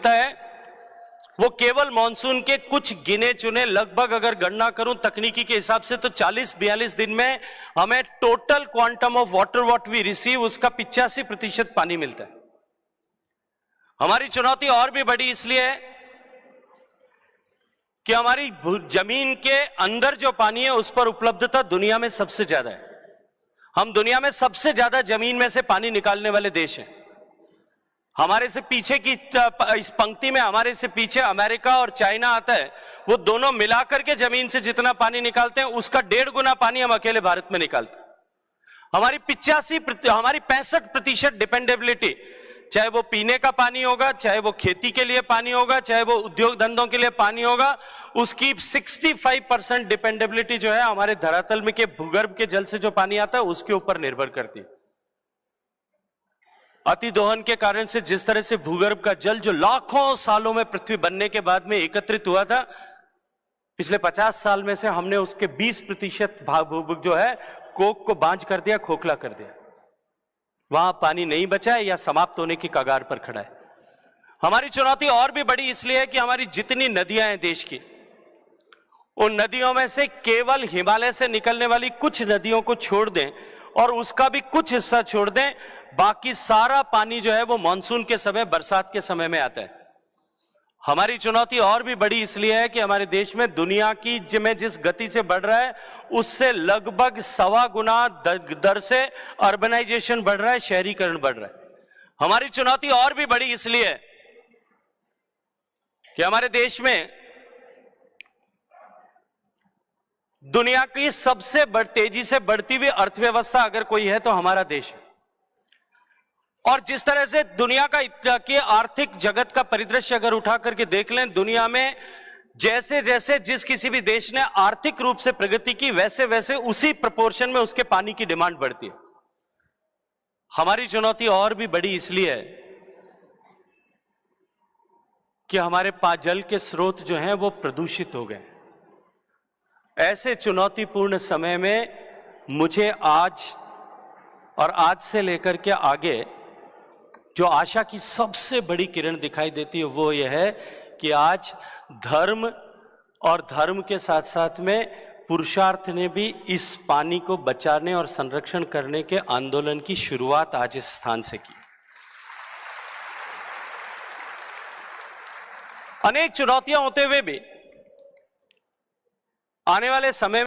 मिलता है वो केवल मॉनसून के कुछ गिने चुने, लगभग अगर गणना करूं तकनीकी के हिसाब से तो 40-42 दिन में हमें total quantum of water what we receive उसका 85% पानी मिलता है। हमारी चुनौती और भी बड़ी इसलिए है कि हमारी जमीन के अंदर जो पानी है उस पर उपलब्धता दुनिया में सबसे ज्यादा है। हम दुनिया में सबसे ज्यादा जमीन में से पानी निकालने वाले देश हैं। हमारे से पीछे की इस पंक्ति में हमारे से पीछे अमेरिका और चाइना आता है। वो दोनों मिलाकर के जमीन से जितना पानी निकालते हैं उसका 1.5 गुना पानी हम अकेले भारत में निकालते हैं। हमारी 65% डिपेंडेबिलिटी, चाहे वो पीने का पानी होगा, चाहे वो खेती के लिए पानी होगा, चाहे वो उद्योग धंधों के लिए पानी होगा, उसकी 65% डिपेंडेबिलिटी जो है हमारे धरातल में के भूगर्भ के जल से जो पानी आता है उसके ऊपर निर्भर करती है। अतिदोहन के कारण से जिस तरह से भूगर्भ का जल जो लाखों सालों में पृथ्वी बनने के बाद में एकत्रित हुआ था, पिछले 50 साल में से हमने उसके 20% भाग जो है कोक को बांझ कर दिया, खोखला कर दिया। वहां पानी नहीं बचा है या समाप्त होने की कगार पर खड़ा है। हमारी चुनौती और भी बड़ी इसलिए है कि हमारी जितनी नदियां हैं देश की, उन नदियों में से केवल हिमालय से निकलने वाली कुछ नदियों को छोड़ दें और उसका भी कुछ हिस्सा छोड़ दें, बाकी सारा पानी जो है वो मानसून के समय, बरसात के समय में आता है। हमारी चुनौती और भी बड़ी इसलिए है कि हमारे देश में दुनिया की में जिस गति से बढ़ रहा है उससे लगभग 1.25 गुना दर से अर्बनाइजेशन बढ़ रहा है, शहरीकरण बढ़ रहा है। हमारी चुनौती और भी बड़ी इसलिए है कि हमारे देश में दुनिया की सबसे तेजी से बढ़ती हुई अर्थव्यवस्था अगर कोई है तो हमारा देश है। और जिस तरह से दुनिया के आर्थिक जगत का परिदृश्य अगर उठा करके देख लें, दुनिया में जैसे जैसे जिस किसी भी देश ने आर्थिक रूप से प्रगति की, वैसे वैसे उसी प्रपोर्शन में उसके पानी की डिमांड बढ़ती है। हमारी चुनौती और भी बड़ी इसलिए है कि हमारे जल के स्रोत जो हैं वो प्रदूषित हो गए। ऐसे चुनौतीपूर्ण समय में मुझे आज और आज से लेकर के आगे जो आशा की सबसे बड़ी किरण दिखाई देती है वो यह है कि आज धर्म और धर्म के साथ साथ में पुरुषार्थ ने भी इस पानी को बचाने और संरक्षण करने के आंदोलन की शुरुआत आज इस स्थान से की। अनेक चुनौतियां होते हुए भी आने वाले समय